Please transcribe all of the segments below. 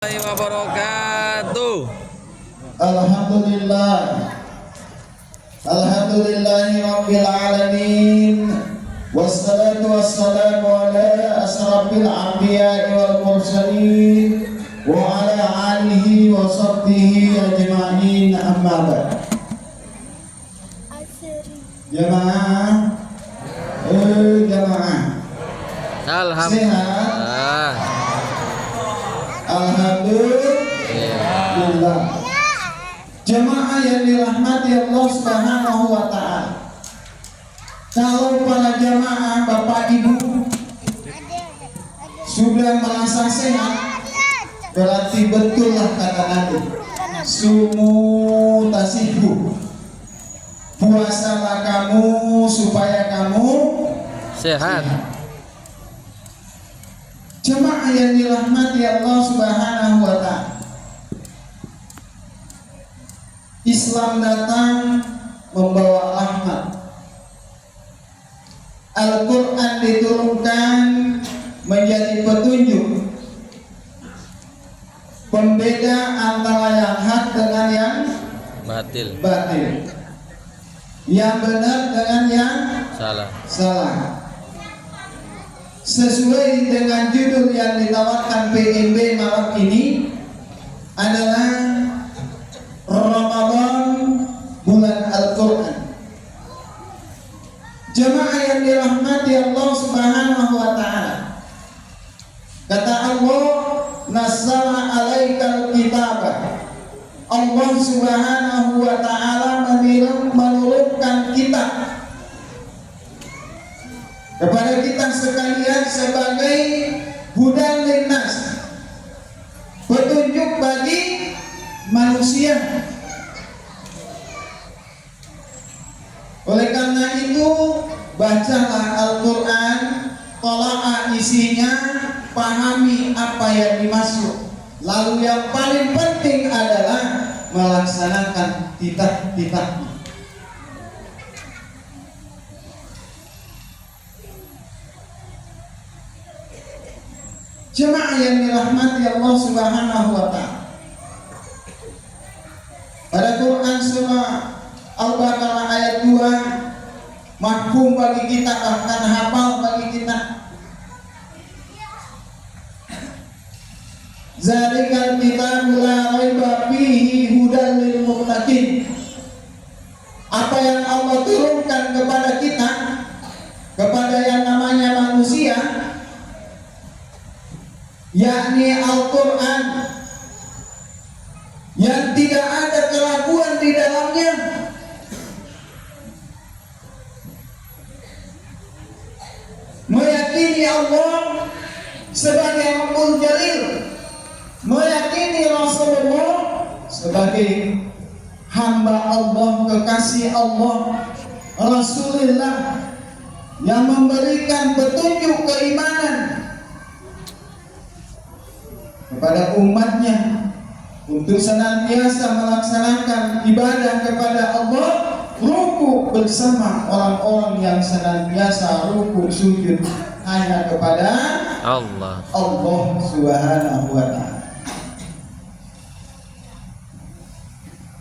Wabarakatuh. Alhamdulillah. Alhamdulillahi rabbil alamin. Wassalatu wassalamu ala asrafil anbiya'i wal mursalin wa ala alihi wa sahbihi ajma'in, amma ba'd. Jamaah, jamaah. Alhamdulillah. Alhamdulillah. Jemaah yang dirahmati Allah Subhanahu wa taala. Kalau para jemaah Bapak Ibu sudah merasa sehat, berarti betul lah kata Nabi, sumu tasihu. Puasalah kamu supaya kamu Sehat. Jemaah yang dirahmati Allah Subhanahu wa taala. Islam datang membawa rahmat. Al-Quran diturunkan menjadi petunjuk, pembeda antara yang hak dengan yang Batil. yang benar dengan yang salah. Sesuai dengan judul yang ditawarkan PMB malam ini adalah Ramadan, bulan Al-Quran. Jemaah yang dirahmati Allah Subhanahu wa taala. Kata Allah, nazzala alaikal kitabah. Allah Subhanahu wa taala menurunkan kitab kepada kita sekalian sebagai hudan linnas, petunjuk bagi manusia. Oleh karena itu, bacalah Al-Quran, tolak isinya, pahami apa yang dimaksud. Lalu yang paling penting adalah melaksanakan titah-titahnya. Jemaah yang dirahmati Allah Subhanahu wa taala. Pada Quran surah Al-Baqarah ayat 2, mahfum bagi kita, bahkan hafal bagi kita. Zalikal kitabu la raiba fihi hudan lil muttaqin. Apa yang Allah turunkan kepada kita, kepada yang namanya manusia, yakni Al-Quran, yang tidak ada keraguan di dalamnya, meyakini Allah sebagai Rabbul Jalil, meyakini Rasulullah sebagai hamba Allah, kekasih Allah, Rasulullah yang memberikan petunjuk keimanan kepada umatnya untuk senantiasa melaksanakan ibadah kepada Allah, ruku bersama orang-orang yang senantiasa ruku sujud hanya kepada Allah Subhanahu wa taala.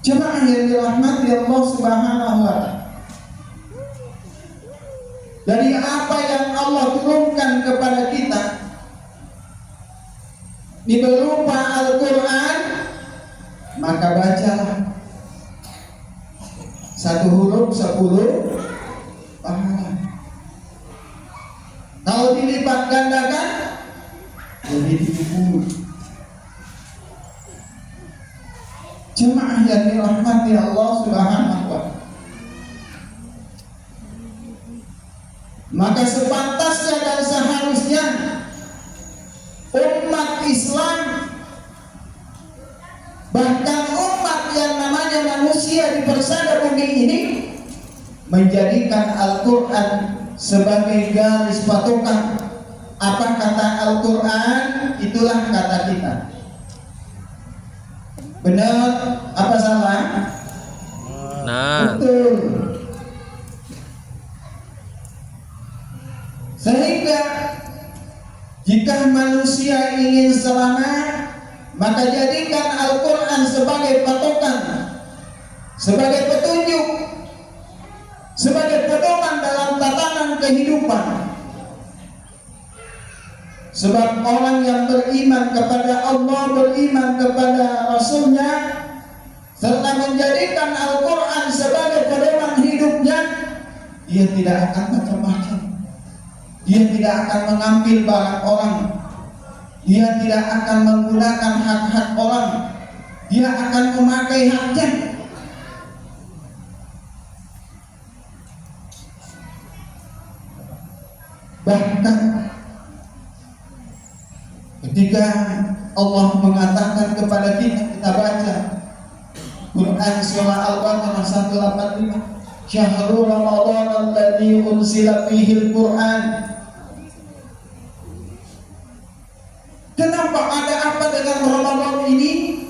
Jemaah yang dirahmati Allah Subhanahu wa taala, dari apa yang Allah turunkan kepada kita di berupa Al-Quran, maka bacalah. Satu huruf 10 pahala. Kalau dilipat gandakan jadi 70. Jemaah yang dirahmati Allah Subhanahu wa taala, maka sepantasnya dan seharusnya umat Islam, bahkan umat yang namanya manusia di persada bumi ini, menjadikan Al-Quran sebagai garis patokan. Apa kata Al-Quran, itulah kata kita. Benar apa salah? Betul. Sehingga jika manusia ingin selamat, Maka jadikan Al-Quran sebagai patokan, sebagai petunjuk, sebagai pedoman dalam tatanan kehidupan. Sebab orang yang beriman kepada Allah, beriman kepada Rasulnya, serta menjadikan Al-Quran sebagai pedoman hidupnya, dia tidak akan macam-macam. Dia tidak akan mengambil barang orang. Dia tidak akan menggunakan hak-hak orang. Dia akan memakai haknya. Bahkan ketika Allah mengatakan kepada kita, kita baca Quran surah Al-Baqarah 185, Syahrul Ramadan alladzi unzila fihi al-Quran. Kenapa, ada apa dengan Ramadan ini?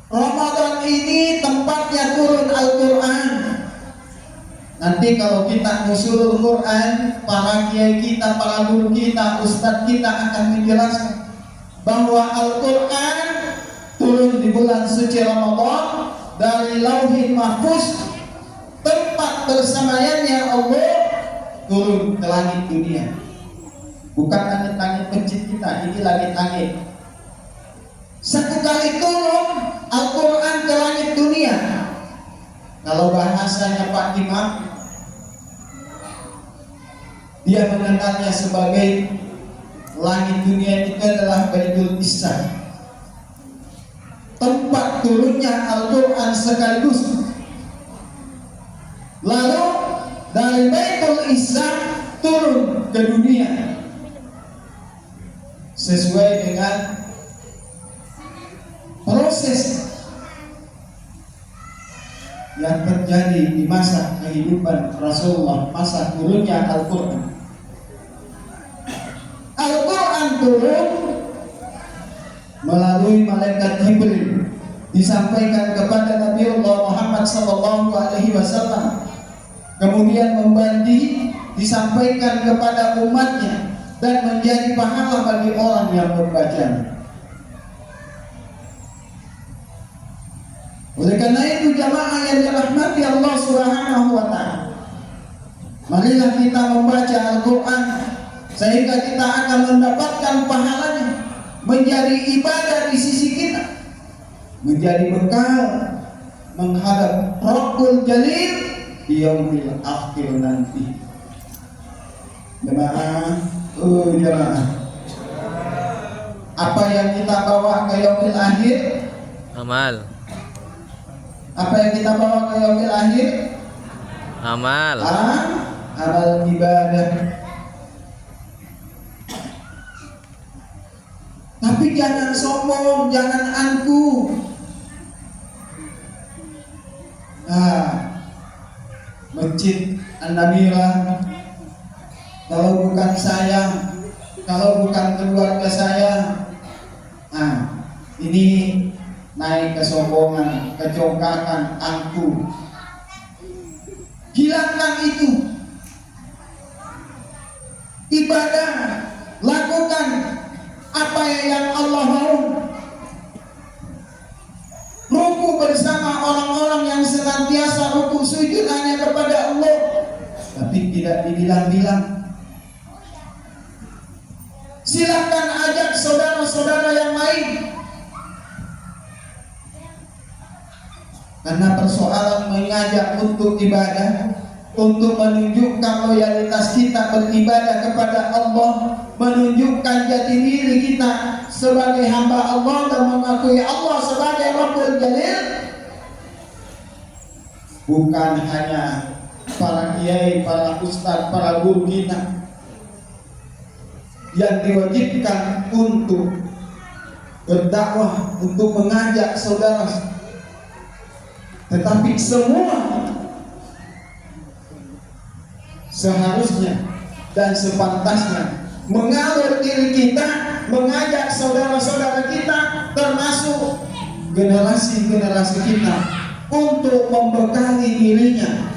Ramadan ini tempatnya turun Al-Quran. Nanti kalau kita usul Quran, para kiai kita, para guru kita, ustadz kita akan menjelaskan bahwa Al-Quran turun di bulan suci Ramadan dari Lauhil Mahfuz, tempat bersamanya Allah, turun ke langit dunia. Bukan langit-langit kecil kita, ini langit-langit. Satu kali turun Al-Quran ke langit dunia. Kalau bahasanya Pak Imam, dia mengenalnya sebagai langit dunia itu adalah Baitul Izzah, tempat turunnya Al-Quran sekaligus. Lalu dari Baitul Izzah turun ke dunia sesuai dengan proses yang terjadi di masa kehidupan Rasulullah, masa turunnya Al-Quran. Al-Quran turun melalui malaikat Jibril, disampaikan kepada Nabiullah Muhammad SAW, kemudian membandi, disampaikan kepada umatnya, dan menjadi pahala bagi orang yang membacanya. Oleh karena itu jamaah yang dirahmati Allah Subhanahu wa ta'ala, marilah kita membaca Al-Quran sehingga kita akan mendapatkan pahalanya, menjadi ibadah di sisi kita, menjadi bekal menghadap Rabbul Jalil di yaumil akhir nanti. Jemaah, jemaah, apa yang kita bawa ke yaumil akhir? Amal. Apa yang kita bawa ke yaumil akhir? Amal. Amal ibadah. Tapi jangan sombong, jangan angkuh. Masjid An-Namirah, kalau bukan saya, kalau bukan keluarga saya, ini naik kesombongan, kecongkakan, angkuh. Hilangkan itu. Ibadah, lakukan apa yang Allah mau. Ruku bersama orang-orang yang senantiasa ruku sujud hanya kepada Allah, tapi tidak dibilang-bilang. Silakan ajak saudara-saudara yang lain. Karena persoalan mengajak untuk ibadah, untuk menunjukkan loyalitas kita beribadah kepada Allah, menunjukkan jati diri kita sebagai hamba Allah dan mengakui Allah sebagai Rabbul Jalil, bukan hanya para kiai, para ustadz, para guru kita yang diwajibkan untuk berdakwah, untuk mengajak saudara, tetapi semua seharusnya dan sepantasnya mengalir diri kita, mengajak saudara-saudara kita, termasuk generasi-generasi kita, untuk membekali dirinya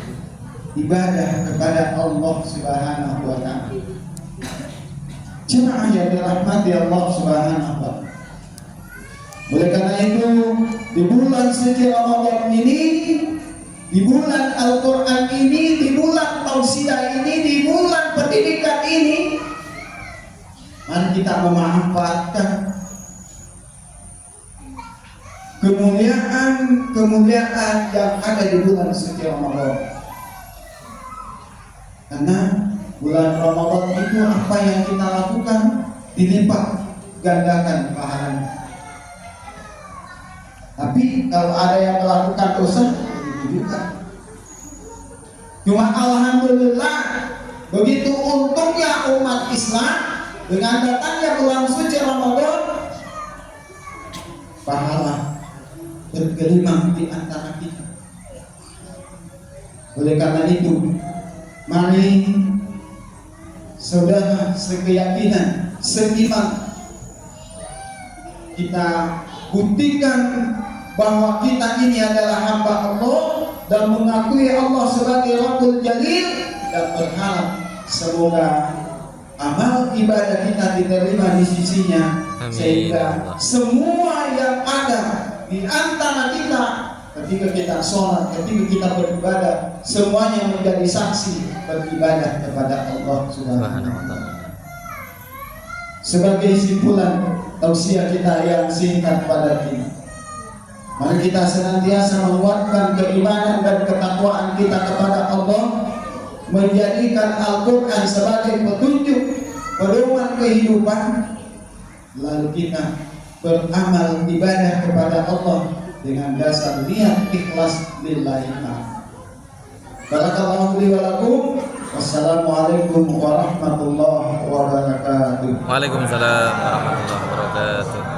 ibadah kepada Allah Subhanahu wa ta'ala. Jemaah yang dirahmati Allah Subhanahu wa ta'ala, Oleh karena itu, di bulan suci Ramadan ini, di bulan Al-Quran ini, di bulan tausiah ini, di bulan pendidikan ini, mari kita memanfaatkan kemuliaan yang ada di bulan suci Ramadan. Karena bulan Ramadan itu apa yang kita lakukan dilipat gandakan pahalanya. Tapi kalau ada yang melakukan dosa, begitu juga. Cuma alhamdulillah, begitu untungnya umat Islam dengan datangnya bulan suci Ramadan, pahala bergelimang di antara kita. Oleh karena itu, mari saudara sekeyakinan, seiman, kita buktikan bahwa kita ini adalah hamba Allah dan mengakui Allah sebagai Rabbul Jalil, dan berharap semoga amal ibadah kita diterima di sisinya. Amin. Sehingga semua yang ada di antara kita ketika kita sholat, ketika kita beribadah, semuanya menjadi saksi beribadah kepada Allah Subhanahu wa Ta'ala. Sebagai simpulan tausiah kita yang singkat pada ini, mari kita senantiasa menguatkan keimanan dan ketakwaan kita kepada Allah, menjadikan Al-Quran sebagai petunjuk pedoman kehidupan, lalu kita beramal ibadah kepada Allah dengan dasar niat ikhlas lillahi ta'ala. Barakallahu li wa lakum. Wassalamualaikum warahmatullahi wabarakatuh. Waalaikumsalam warahmatullahi wabarakatuh.